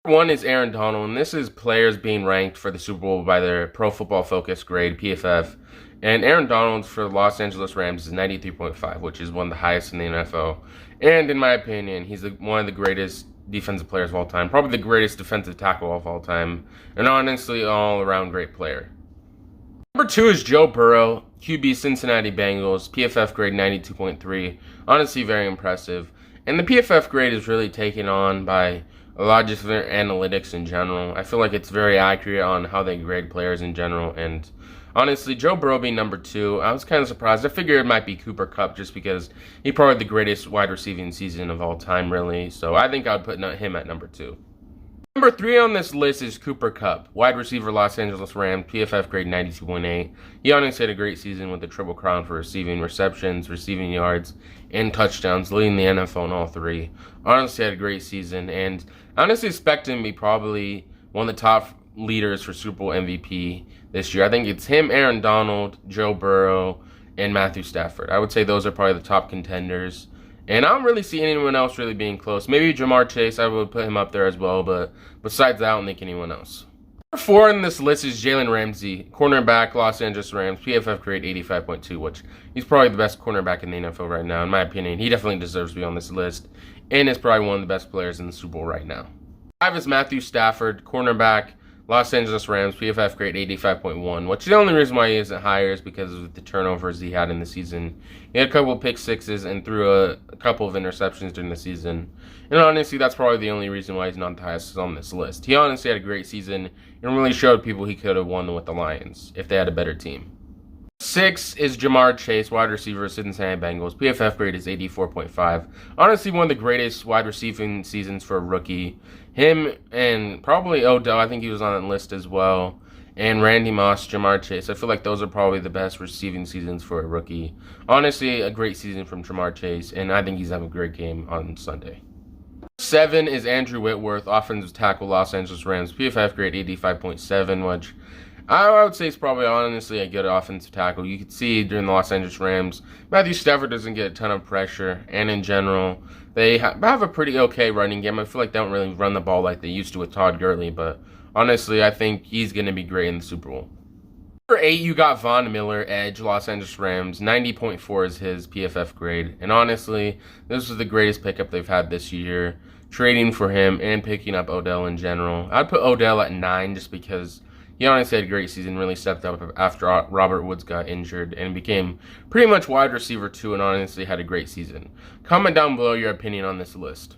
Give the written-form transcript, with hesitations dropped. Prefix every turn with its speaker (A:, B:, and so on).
A: One is Aaron Donald, and this is players being ranked for the Super Bowl by their Pro Football Focus grade, PFF. And Aaron Donald for the Los Angeles Rams is 93.5, which is one of the highest in the NFL. And in my opinion, he's one of the greatest defensive players of all time, probably the greatest defensive tackle of all time, and honestly, all-around great player. Number 2 is Joe Burrow, QB Cincinnati Bengals, PFF grade 92.3. Honestly, very impressive. And the PFF grade is really taken on by a lot of just their analytics in general. I feel like it's very accurate on how they grade players in general. And honestly, Joe Burrow being number 2, I was kind of surprised. I figured it might be Cooper Kupp just because he probably the greatest wide receiving season of all time, really. So I think I would put him at number 2. Number 3 on this list is Cooper Kupp, wide receiver, Los Angeles Rams, PFF grade 92.8. He honestly had a great season with the Triple Crown for receiving receptions, receiving yards, and touchdowns, leading the NFL in all 3. Honestly had a great season, and I honestly expect him to be probably one of the top leaders for Super Bowl MVP this year. I think it's him, Aaron Donald, Joe Burrow, and Matthew Stafford. I would say those are probably the top contenders. And I don't really see anyone else really being close. Maybe Jamar Chase, I would put him up there as well, but besides that, I don't think anyone else. Number 4 in this list is Jalen Ramsey, cornerback, Los Angeles Rams, PFF grade 85.2, which he's probably the best cornerback in the NFL right now, in my opinion. He definitely deserves to be on this list, and is probably one of the best players in the Super Bowl right now. 5 is Matthew Stafford, cornerback, Los Angeles Rams, PFF grade 85.1, which the only reason why he isn't higher is because of the turnovers he had in the season. He had a couple of pick sixes and threw a couple of interceptions during the season. And honestly, that's probably the only reason why he's not the highest on this list. He honestly had a great season and really showed people he could have won with the Lions if they had a better team. 6 is Jamar Chase, wide receiver, Cincinnati Bengals. PFF grade is 84.5. Honestly, one of the greatest wide receiving seasons for a rookie. Him and probably Odell, I think he was on that list as well. And Randy Moss, Jamar Chase. I feel like those are probably the best receiving seasons for a rookie. Honestly, a great season from Jamar Chase, and I think he's having a great game on Sunday. 7 is Andrew Whitworth, offensive tackle, Los Angeles Rams. PFF grade 85.7, which I would say it's probably honestly a good offensive tackle. You could see during the Los Angeles Rams, Matthew Stafford doesn't get a ton of pressure, and in general, they have a pretty okay running game. I feel like they don't really run the ball like they used to with Todd Gurley, but honestly, I think he's going to be great in the Super Bowl. Number 8, you got Von Miller, edge, Los Angeles Rams. 90.4 is his PFF grade, and honestly, this was the greatest pickup they've had this year, trading for him and picking up Odell in general. I'd put Odell at 9 just because he honestly had a great season, really stepped up after Robert Woods got injured and became pretty much wide receiver 2 and honestly had a great season. Comment down below your opinion on this list.